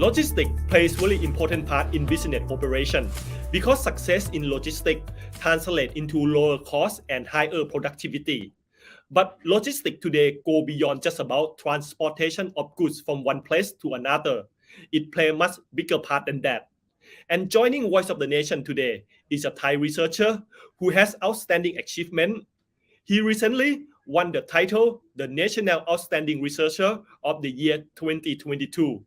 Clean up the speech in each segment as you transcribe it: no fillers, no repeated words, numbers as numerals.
Logistics plays really important part in business operation because success in logistics translates into lower costs and higher productivity. But logistics today go beyond just about transportation of goods from one place to another. It plays a much bigger part than that. And joining Voice of the Nation today is a Thai researcher who has outstanding achievement. He recently won the title the National Outstanding Researcher of the Year 2022.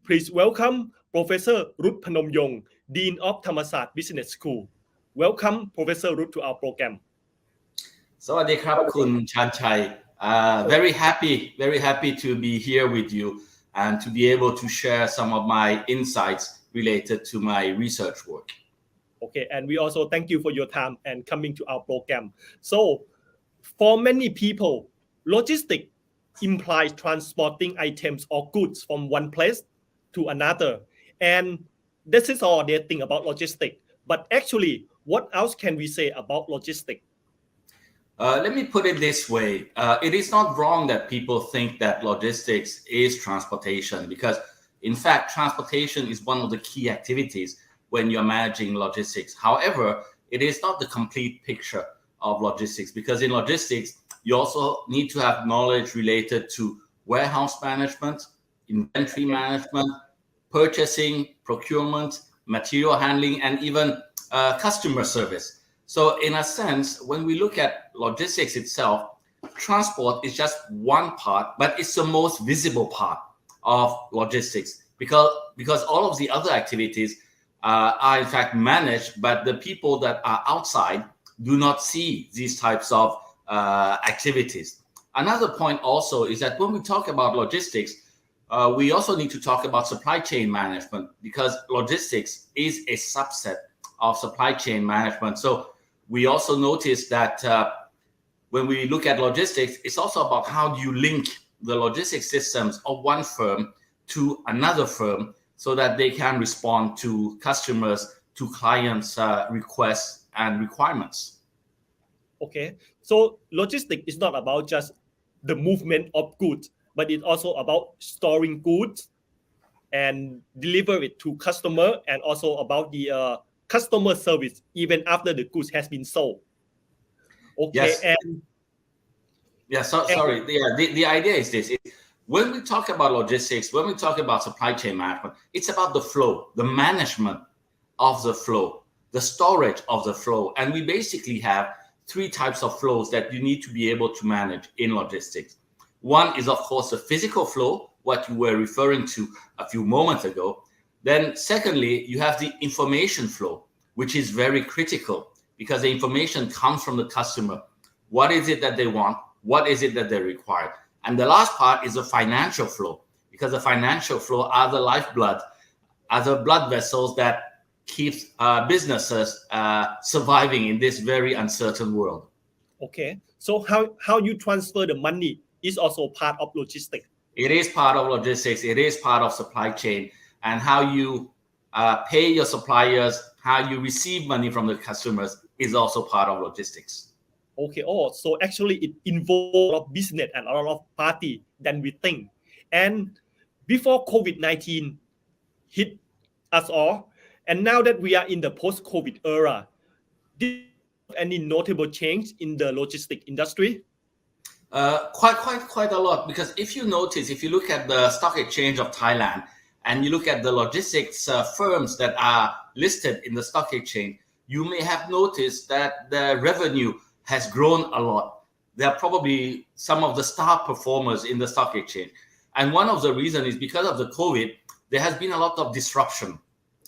Please welcome Professor Ruth Panomyong, Dean of Thammasat Business School. Welcome, Professor Ruth, to our program. สวัสดีครับคุณชาญชัย very happy to be here with you and to be able to share some of my insights related to my research work. Okay, and we also thank you for your time and coming to our program. So, for many people, logistics implies transporting items or goods from one place to another, and this is all they think about logistics. But actually, what else can we say about logistics? Let me put it this way. It is not wrong that people think that logistics is transportation because, in fact, transportation is one of the key activities when you're managing logistics. However, it is not the complete picture of logistics because in logistics, you also need to have knowledge related to warehouse management, inventory management, purchasing, procurement, material handling, and even customer service. So in a sense, when we look at logistics itself, transport is just one part, but it's the most visible part of logistics because all of the other activities are in fact managed, but the people that are outside do not see these types of activities. Another point also is that when we talk about logistics, we also need to talk about supply chain management because logistics is a subset of supply chain management. So we also notice that when we look at logistics, it's also about how do you link the logistics systems of one firm to another firm so that they can respond to customers, to clients' requests and requirements. Okay, so logistics is not about just the movement of goods, but it's also about storing goods and deliver it to customer, and also about the customer service even after the goods has been sold. Okay, yes. Sorry. The idea is this. When we talk about logistics, when we talk about supply chain management, it's about the flow, the management of the flow, the storage of the flow. And we basically have three types of flows that you need to be able to manage in logistics. One is, of course, the physical flow, what you were referring to a few moments ago. Then secondly, you have the information flow, which is very critical because the information comes from the customer. What is it that they want? What is it that they require? And the last part is the financial flow because the financial flow are the lifeblood, are the blood vessels that keeps businesses surviving in this very uncertain world. Okay, so how you transfer the money is also part of logistics. It is part of logistics. It is part of supply chain, and how you pay your suppliers, how you receive money from the customers is also part of logistics. Okay, so actually it involves a lot of business and a lot of party than we think. And before COVID-19 hit us all, and now that we are in the post-COVID era, did you have any notable change in the logistics industry? Quite a lot, because if you notice, if you look at the stock exchange of Thailand and you look at the logistics firms that are listed in the stock exchange, you may have noticed that the revenue has grown a lot. They are probably some of the star performers in the stock exchange. And one of the reasons is because of the COVID, there has been a lot of disruption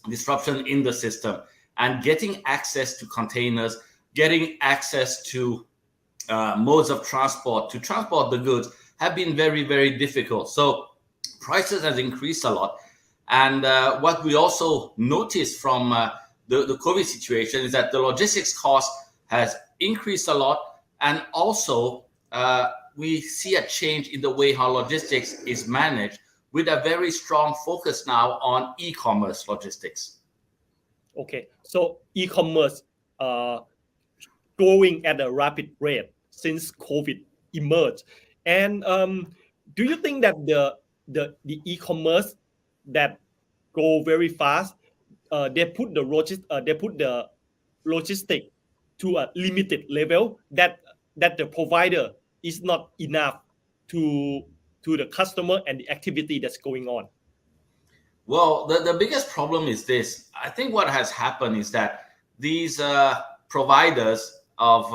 in the system, and getting access to containers, getting access to modes of transport to transport the goods have been very, very difficult. So prices has increased a lot. And what we also noticed from the COVID situation is that the logistics cost has increased a lot. And also we see a change in the way how logistics is managed with a very strong focus now on e-commerce logistics. Okay, so e-commerce growing at a rapid rate since COVID emerged. And do you think that the e-commerce that grow very fast, they put the logistic to a limited level that the provider is not enough to the customer and the activity that's going on. Well, the biggest problem is this. I think what has happened is that these providers of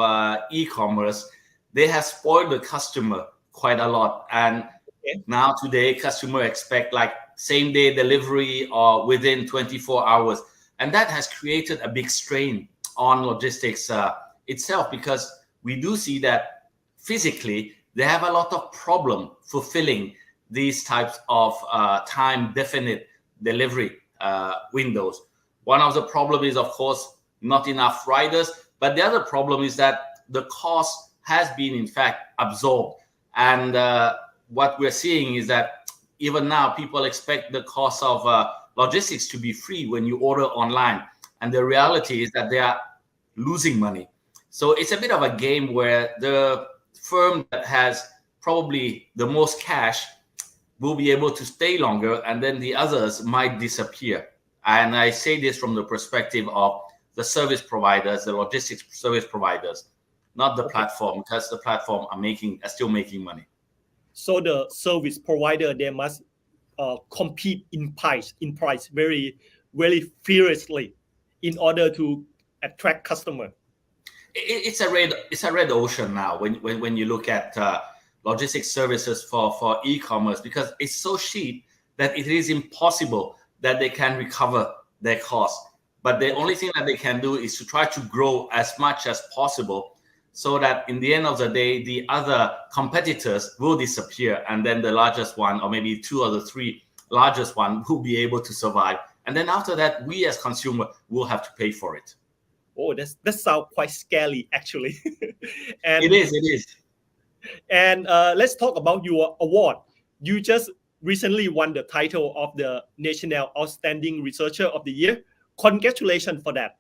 e-commerce, they have spoiled the customer quite a lot. And Okay. now today, customer expect like same day delivery or within 24 hours. And that has created a big strain on logistics itself, because we do see that physically they have a lot of problem fulfilling these types of time definite delivery windows. One of the problem is, of course, not enough riders, but the other problem is that the cost has been in fact absorbed. And what we're seeing is that even now people expect the cost of logistics to be free when you order online, and the reality is that they are losing money. So it's a bit of a game where the firm that has probably the most cash will be able to stay longer, and then the others might disappear. And I say this from the perspective of the service providers, the logistics service providers, not the platform, because the platform are still making money. So the service provider, they must compete in price very very fiercely in order to attract customer. It's a red ocean now when you look at logistics services for e-commerce, because it's so cheap that it is impossible that they can recover their costs. But the only thing that they can do is to try to grow as much as possible, so that in the end of the day, the other competitors will disappear, and then the largest one, or maybe two or the three largest one, will be able to survive. And then after that, we as consumer will have to pay for it. Oh, that sounds quite scary actually. And It is. And let's talk about your award. You just recently won the title of the National Outstanding Researcher of the Year. Congratulations for that.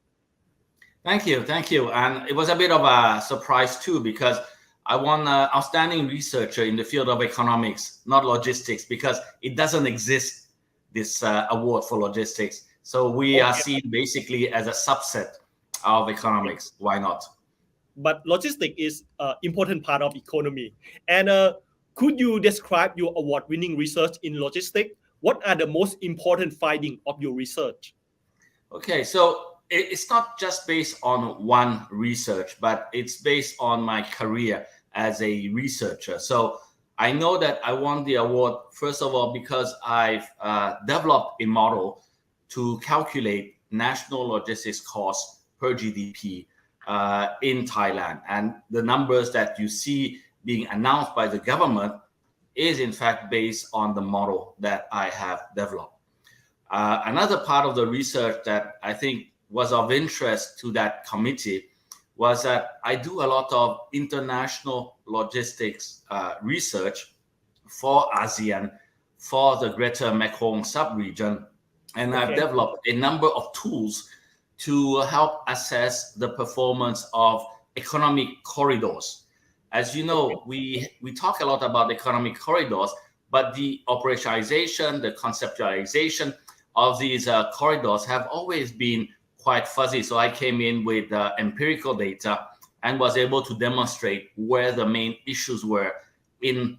Thank you. And it was a bit of a surprise too, because I won Outstanding Researcher in the field of economics, not logistics, because it doesn't exist, this award for logistics. So we are seen basically as a subset of economics. Why not? But logistics is an important part of economy. And could you describe your award-winning research in logistics? What are the most important findings of your research? Okay, so it's not just based on one research, but it's based on my career as a researcher. So I know that I won the award, first of all, because I've developed a model to calculate national logistics costs per GDP in Thailand. And the numbers that you see being announced by the government is in fact based on the model that I have developed. Another part of the research that I think was of interest to that committee was that I do a lot of international logistics research for ASEAN, for the Greater Mekong sub-region, and I've developed a number of tools to help assess the performance of economic corridors. As you know, we talk a lot about economic corridors, but the operationalization, the conceptualization of these corridors have always been quite fuzzy. So I came in with empirical data and was able to demonstrate where the main issues were in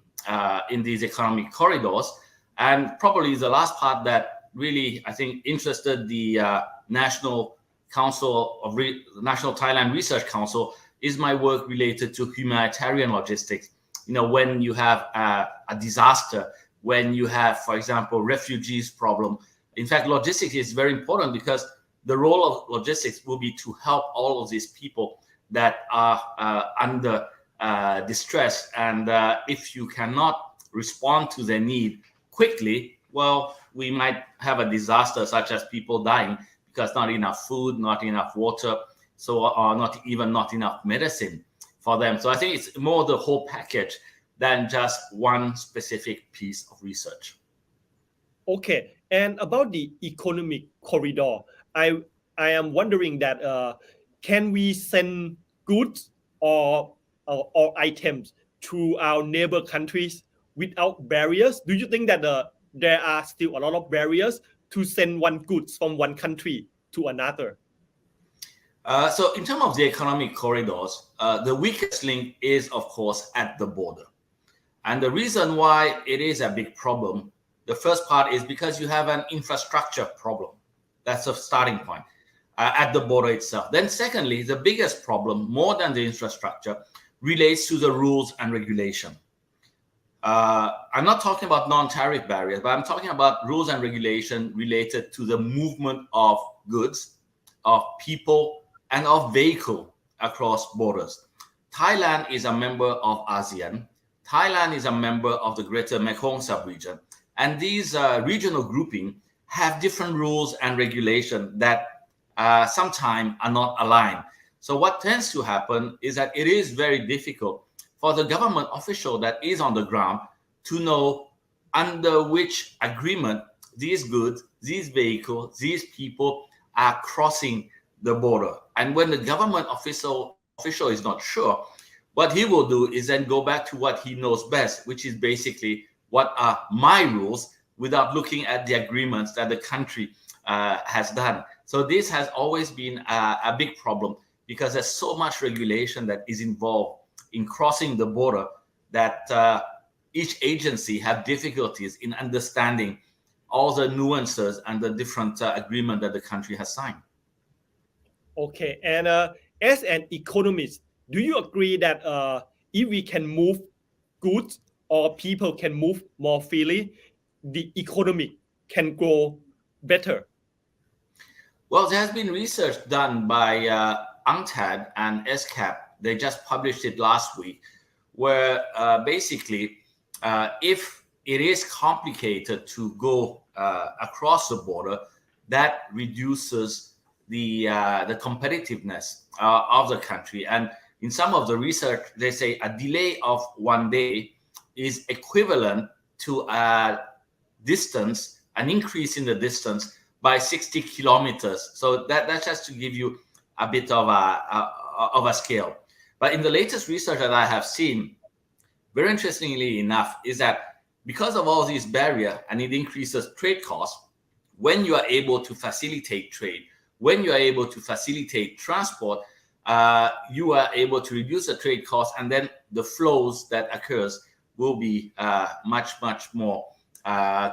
these economic corridors. And probably the last part that really, I think, interested the National Thailand Research Council is my work related to humanitarian logistics. You know, when you have a disaster, when you have, for example, refugees problem. In fact, logistics is very important, because the role of logistics will be to help all of these people that are under distress. And if you cannot respond to their need quickly, well, we might have a disaster such as people dying because not enough food, not enough water, or not enough medicine for them. So I think it's more the whole package than just one specific piece of research. Okay, and about the economic corridor, I am wondering that can we send goods or items to our neighbor countries without barriers? Do you think that there are still a lot of barriers to send one goods from one country to another? So in terms of the economic corridors, the weakest link is, of course, at the border. And the reason why it is a big problem, the first part is because you have an infrastructure problem. That's a starting point at the border itself. Then secondly, the biggest problem, more than the infrastructure, relates to the rules and regulation. I'm not talking about non-tariff barriers, but I'm talking about rules and regulation related to the movement of goods, of people, and of vehicle across borders. Thailand is a member of ASEAN. Thailand is a member of the Greater Mekong sub-region. And these regional grouping have different rules and regulation that sometimes are not aligned. So what tends to happen is that it is very difficult for the government official that is on the ground to know under which agreement these goods, these vehicles, these people are crossing the border. And when the government official is not sure, what he will do is then go back to what he knows best, which is basically what are my rules, without looking at the agreements that the country has done. So this has always been a big problem because there's so much regulation that is involved in crossing the border that each agency have difficulties in understanding all the nuances and the different agreement that the country has signed. Okay, and as an economist, do you agree that if we can move goods or people can move more freely, the economy can grow better? Well, there has been research done by UNCTAD and ESCAP. They just published it last week, where basically, if it is complicated to go across the border, that reduces the competitiveness of the country. And in some of the research, they say a delay of 1 day is equivalent to a distance, an increase in the distance by 60 kilometers. So that's just to give you a bit of a scale. But in the latest research that I have seen, very interestingly enough, is that because of all these barriers and it increases trade costs, when you are able to facilitate trade, when you are able to facilitate transport, you are able to reduce the trade costs, and then the flows that occurs will be much more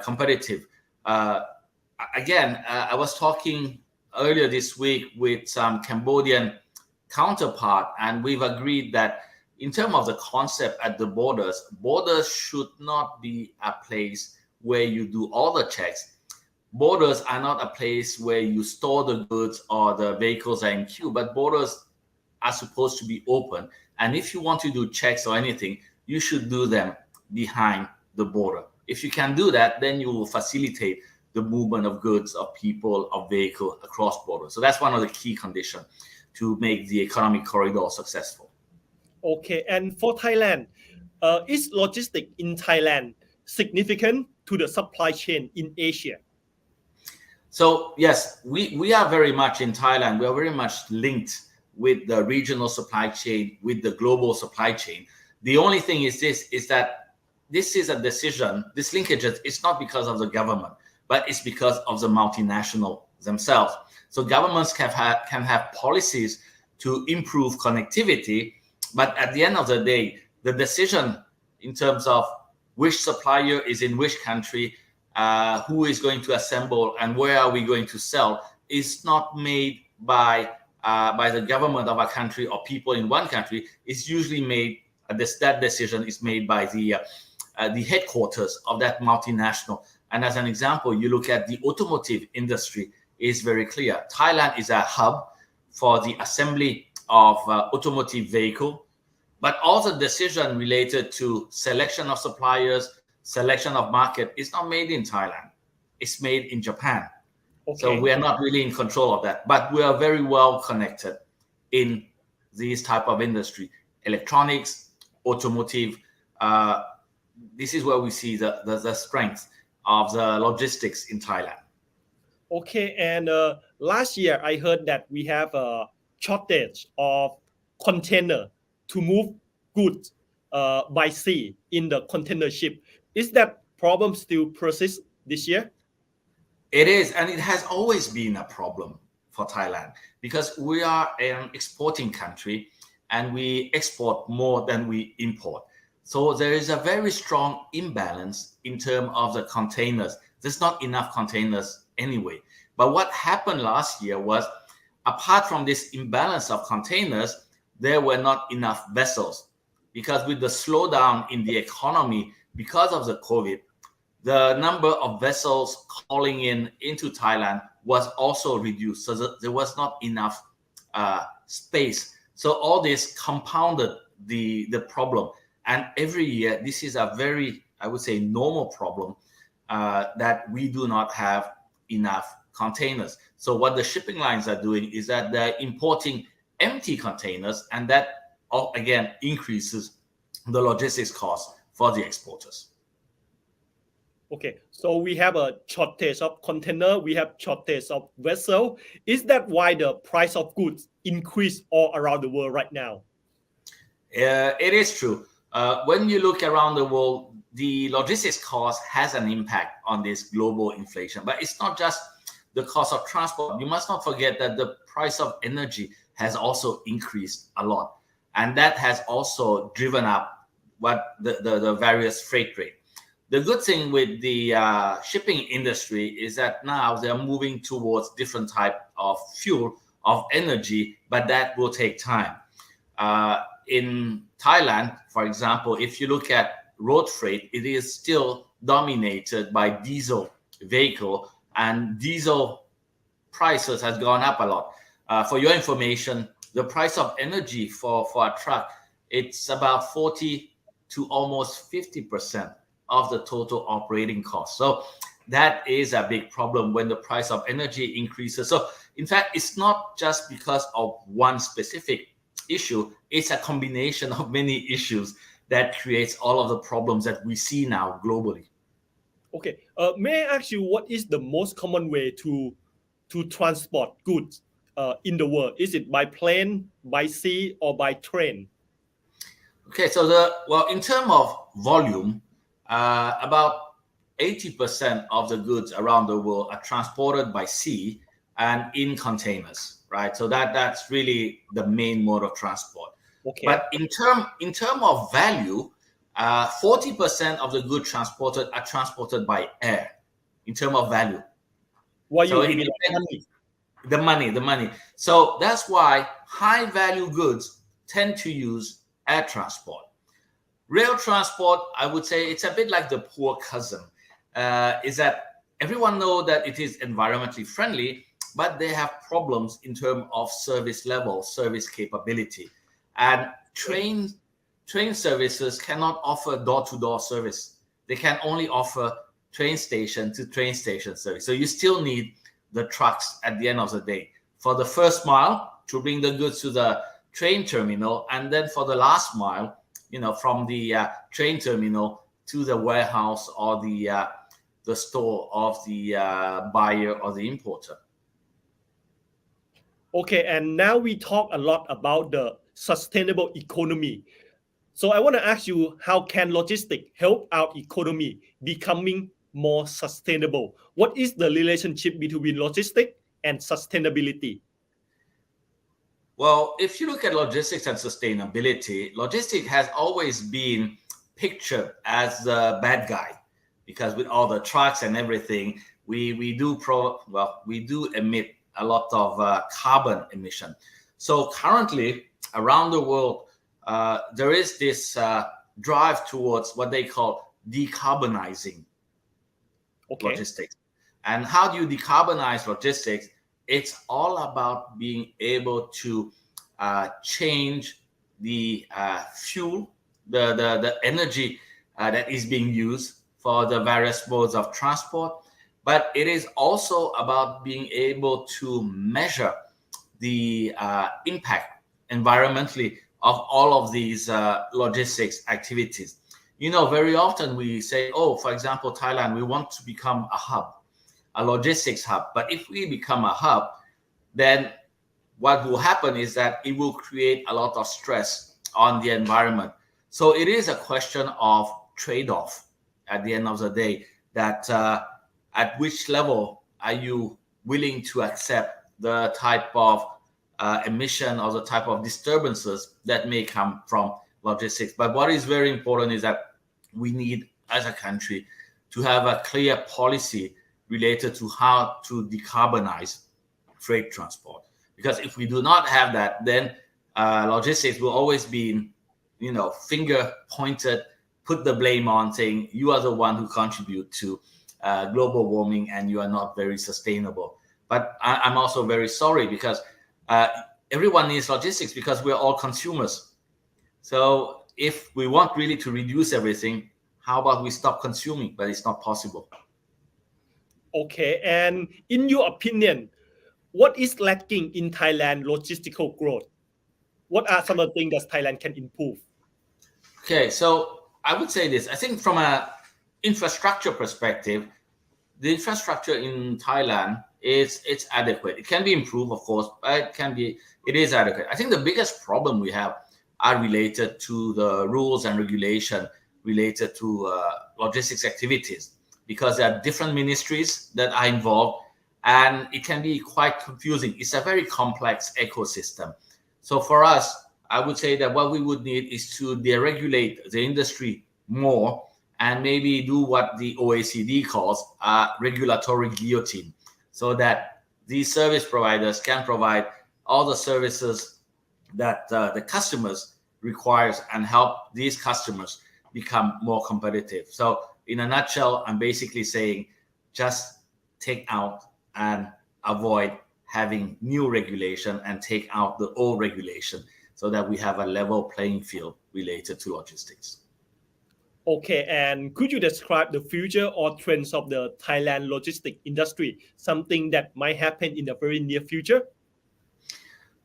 competitive. Again, I was talking earlier this week with some Cambodian counterpart, and we've agreed that in terms of the concept at the borders should not be a place where you do all the checks. Borders are not a place where you store the goods or the vehicles are in queue, but borders are supposed to be open. And if you want to do checks or anything, you should do them behind the border. If you can do that, then you will facilitate the movement of goods, of people, of vehicle across borders. So that's one of the key conditions to make the economic corridor successful. Okay, and for Thailand, is logistics in Thailand significant to the supply chain in Asia? So yes, we are very much in Thailand. We are very much linked with the regional supply chain, with the global supply chain. The only thing is that this is a decision, this linkage is not because of the government, but it's because of the multinational themselves. So governments can have policies to improve connectivity, but at the end of the day, the decision in terms of which supplier is in which country, who is going to assemble, and where are we going to sell is not made by the government of a country or people in one country. It's usually made, that decision is made by the headquarters of that multinational. And as an example, you look at the automotive industry, is very clear. Thailand is a hub for the assembly of automotive vehicle, but also decision related to selection of suppliers, selection of market is not made in Thailand. It's made in Japan. Okay. So we are not really in control of that, but we are very well connected in these type of industry, electronics, automotive. This is where we see the strength of the logistics in Thailand. Okay, and last year I heard that we have a shortage of container to move goods by sea in the container ship. Is that problem still persist this year? It is, and it has always been a problem for Thailand because we are an exporting country and we export more than we import. So there is a very strong imbalance in terms of the containers. There's not enough containers anyway. But what happened last year was, apart from this imbalance of containers, there were not enough vessels because with the slowdown in the economy because of the COVID, the number of vessels calling into Thailand was also reduced. So there was not enough space. So all this compounded the problem. And every year, this is a very, I would say, normal problem that we do not have enough containers. So what the shipping lines are doing is that they're importing empty containers, and that again increases the logistics cost for the exporters. Okay, so we have a shortage of container, we have shortage of vessel. Is that why the price of goods increase all around the world right now? It is true. When you look around the world, the logistics cost has an impact on this global inflation. But it's not just the cost of transport. You must not forget that the price of energy has also increased a lot. And that has also driven up what the various freight rate. The good thing with the shipping industry is that now they're moving towards different type of fuel, of energy, but that will take time. In Thailand, for example, if you look at road freight, it is still dominated by diesel vehicle, and diesel prices has gone up a lot. For your information, the price of energy for a truck, it's about 40 to almost 50% of the total operating cost. So that is a big problem when the price of energy increases. So in fact, it's not just because of one specific issue, it's a combination of many issues that creates all of the problems that we see now globally. Okay, may I ask you what is the most common way to transport goods in the world? Is it by plane, by sea, or by train? Okay, so in terms of volume, about 80% of the goods around the world are transported by sea and in containers, right? So that's really the main mode of transport. Okay. But in term of value, 40% of the goods transported are transported by air in terms of value. Why so you mean the money. So that's why high value goods tend to use air transport. Rail transport, I would say it's a bit like the poor cousin, is that everyone knows that it is environmentally friendly, but they have problems in terms of service level, service capability. And train services cannot offer door-to-door service. They can only offer train station to train station service. So you still need the trucks at the end of the day for the first mile to bring the goods to the train terminal, and then for the last mile, from the train terminal to the warehouse or the store of the buyer or the importer. Okay, and now we talk a lot about the sustainable economy. So I want to ask you, how can logistics help our economy becoming more sustainable? What is the relationship between logistics and sustainability? Well, if you look at logistics and sustainability, logistics has always been pictured as the bad guy, because with all the trucks and everything, we do emit a lot of carbon emission. So currently around the world, there is this drive towards what they call decarbonizing logistics. And how do you decarbonize logistics? It's all about being able to change the fuel, the energy that is being used for the various modes of transport. But it is also about being able to measure the impact environmentally of all of these logistics activities. Very often we say, for example, Thailand, we want to become a hub, a logistics hub. But if we become a hub, then what will happen is that it will create a lot of stress on the environment. So it is a question of trade-off at the end of the day, that at which level are you willing to accept the type of emission or the type of disturbances that may come from logistics. But what is very important is that we need, as a country, to have a clear policy related to how to decarbonize freight transport. Because if we do not have that, then logistics will always be, finger pointed, put the blame on, saying you are the one who contribute to global warming and you are not very sustainable. But I'm also very sorry because everyone needs logistics because we're all consumers. So if we want really to reduce everything, how about we stop consuming? But it's not possible. Okay, and in your opinion, what is lacking in Thailand logistical growth? What are some of the things that Thailand can improve? Okay, so I would say this. I think from an infrastructure perspective, the infrastructure in Thailand it's adequate. It can be improved, of course, but it is adequate. I think the biggest problem we have are related to the rules and regulation related to logistics activities, because there are different ministries that are involved and it can be quite confusing. It's a very complex ecosystem. So for us, I would say that what we would need is to deregulate the industry more and maybe do what the OECD calls a regulatory guillotine, so that these service providers can provide all the services that the customers requires and help these customers become more competitive. So in a nutshell, I'm basically saying just take out and avoid having new regulation and take out the old regulation so that we have a level playing field related to logistics. Okay, and could you describe the future or trends of the Thailand logistic industry, something that might happen in the very near future?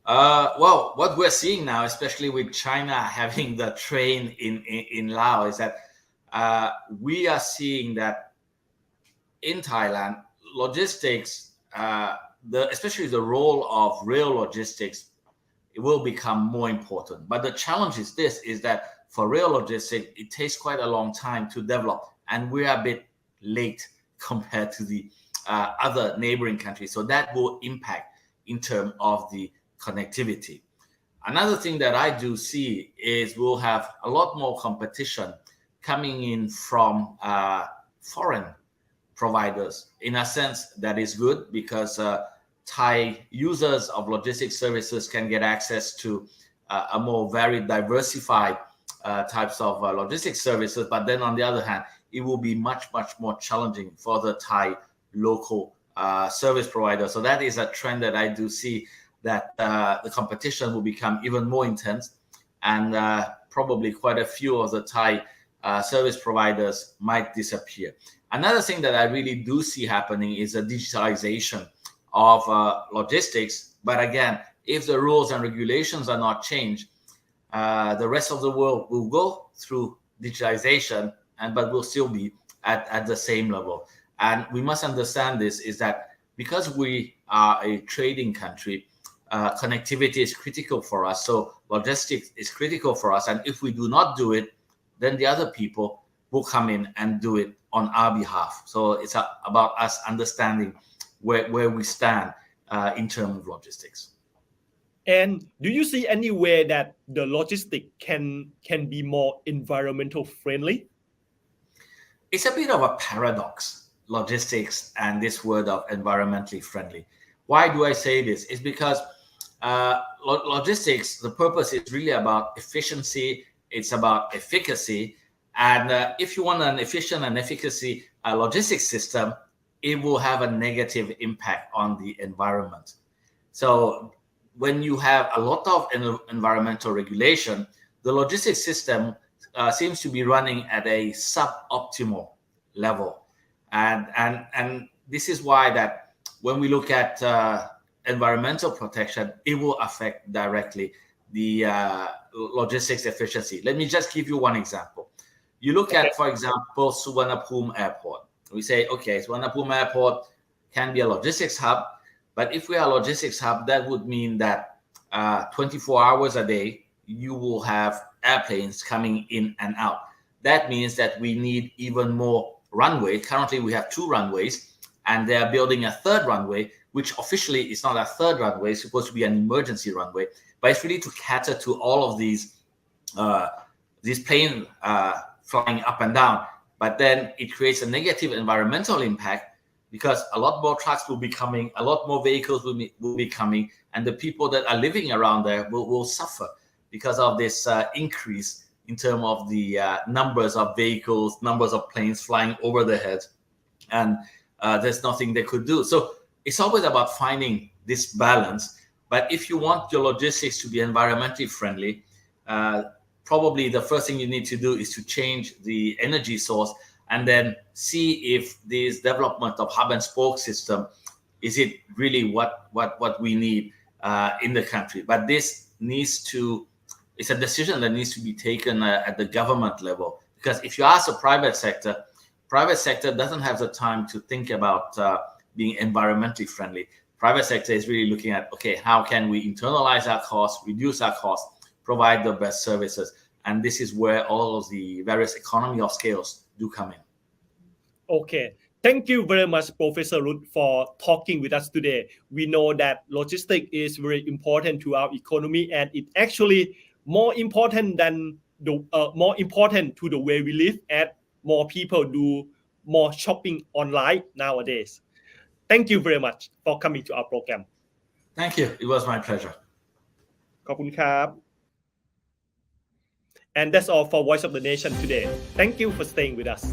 Well, what we're seeing now, especially with China having the train in Laos, is that we are seeing that in Thailand, logistics, especially the role of rail logistics, it will become more important. But the challenge is that for rail logistics, it takes quite a long time to develop, and we're a bit late compared to the other neighboring countries. So that will impact in terms of the connectivity. Another thing that I do see is we'll have a lot more competition coming in from foreign providers. In a sense, that is good because Thai users of logistics services can get access to a more varied, diversified types of logistics services. But then on the other hand, it will be much, much more challenging for the Thai local service provider. So that is a trend that I do see, that the competition will become even more intense, and probably quite a few of the Thai service providers might disappear. Another thing that I really do see happening is a digitalization of logistics. But again, if the rules and regulations are not changed, the rest of the world will go through digitalization, but will still be at the same level. And we must understand this, is that because we are a trading country, connectivity is critical for us. So logistics is critical for us. And if we do not do it, then the other people will come in and do it on our behalf. So it's about us understanding where we stand in terms of logistics. And do you see any way that the logistic can be more environmental friendly? It's a bit of a paradox, logistics and this word of environmentally friendly. Why do I say this? It's because logistics, the purpose is really about efficiency. It's about efficacy. And if you want an efficient and efficacy logistics system, it will have a negative impact on the environment. So when you have a lot of environmental regulation, the logistics system seems to be running at a suboptimal level. And this is why that when we look at environmental protection, it will affect directly the logistics efficiency. Let me just give you one example. You look at, for example, Suvarnabhumi Airport. We say, okay, Suvarnabhumi Airport can be a logistics hub, but if we are a logistics hub, that would mean that 24 hours a day, you will have airplanes coming in and out. That means that we need even more runway. Currently, we have 2 runways, and they are building a third runway, which officially is not a third runway, it's supposed to be an emergency runway, but it's really to cater to all of these planes flying up and down. But then it creates a negative environmental impact because a lot more trucks will be coming, a lot more vehicles will be coming, and the people that are living around there will suffer because of this increase in terms of the numbers of vehicles, numbers of planes flying over their heads, and there's nothing they could do. So it's always about finding this balance. But if you want your logistics to be environmentally friendly, probably the first thing you need to do is to change the energy source and then see if this development of hub and spoke system, is it really what we need in the country. But this it's a decision that needs to be taken at the government level, because if you ask the private sector doesn't have the time to think about being environmentally friendly. Private sector is really looking at, okay, how can we internalize our costs, reduce our costs, provide the best services? And this is where all of the various economy of scales do come in. Okay. Thank you very much, Professor Ruth, for talking with us today. We know that logistics is very important to our economy, and it actually more important to the way we live, and more people do more shopping online nowadays. Thank you very much for coming to our program. Thank you. It was my pleasure. ขอบคุณครับ And that's all for Voice of the Nation today. Thank you for staying with us.